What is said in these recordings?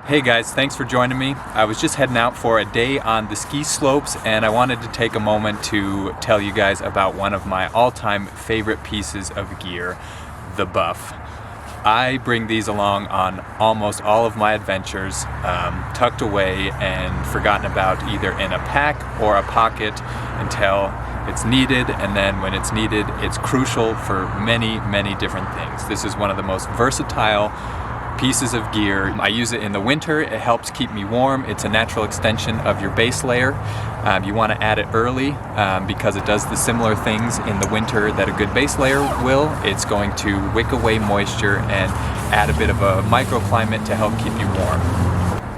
Hey guys, thanks for joining me. I was just heading out for a day on the ski slopes and I wanted to take a moment to tell you guys about one of my all-time favorite pieces of gear, the Buff. I bring these along on almost all of my adventures, tucked away and forgotten about either in a pack or a pocket until it's needed, and then when it's needed, it's crucial for many, many different things. This is one of the most versatile pieces of gear. I use it in the winter. It helps keep me warm. It's a natural extension of your base layer. You want to add it early because it does the similar things in the winter that a good base layer will. It's going to wick away moisture and add a bit of a microclimate to help keep you warm.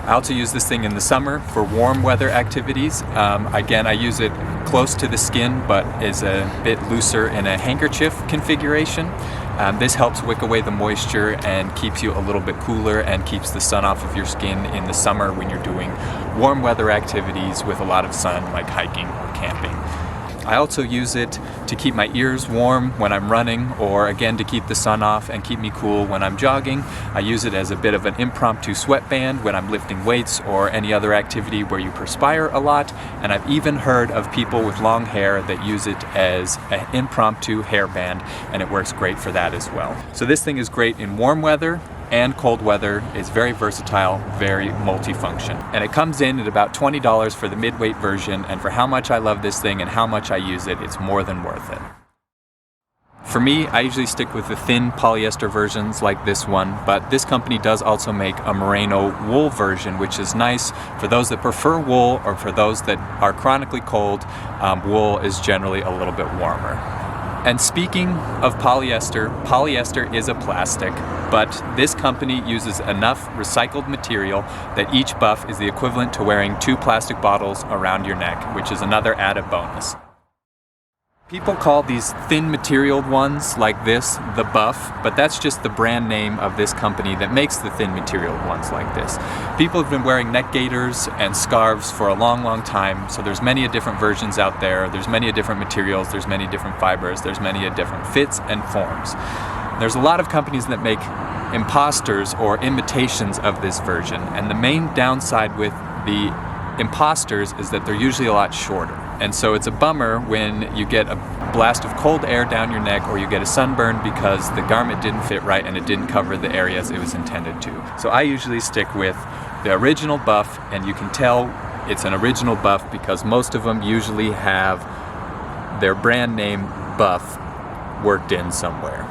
I also use this thing in the summer for warm weather activities. Again, I use it close to the skin, but is a bit looser in a handkerchief configuration. This helps wick away the moisture and keeps you a little bit cooler and keeps the sun off of your skin in the summer when you're doing warm weather activities with a lot of sun, like hiking or camping. I also use it to keep my ears warm when I'm running, or again to keep the sun off and keep me cool when I'm jogging. I use it as a bit of an impromptu sweatband when I'm lifting weights or any other activity where you perspire a lot, and I've even heard of people with long hair that use it as an impromptu hairband, and it works great for that as well. So this thing is great in warm weather and cold weather. Is very versatile, very multifunction. And it comes in at about $20 for the mid-weight version, and for how much I love this thing and how much I use it, it's more than worth it. For me, I usually stick with the thin polyester versions like this one, but this company does also make a merino wool version, which is nice for those that prefer wool, or for those that are chronically cold. Wool is generally a little bit warmer. And speaking of polyester, polyester is a plastic, but this company uses enough recycled material that each Buff is the equivalent to wearing 2 plastic bottles around your neck, which is another added bonus. People call these thin materialed ones like this the Buff, but that's just the brand name of this company that makes the thin materialed ones like this. People have been wearing neck gaiters and scarves for a long, long time, so there's many different versions out there. There's many different materials, there's many different fibers, there's many different fits and forms. There's a lot of companies that make imposters or imitations of this version, and the main downside with the imposters is that they're usually a lot shorter. And so it's a bummer when you get a blast of cold air down your neck, or you get a sunburn because the garment didn't fit right and it didn't cover the areas it was intended to. So I usually stick with the original Buff, and you can tell it's an original Buff because most of them usually have their brand name Buff worked in somewhere.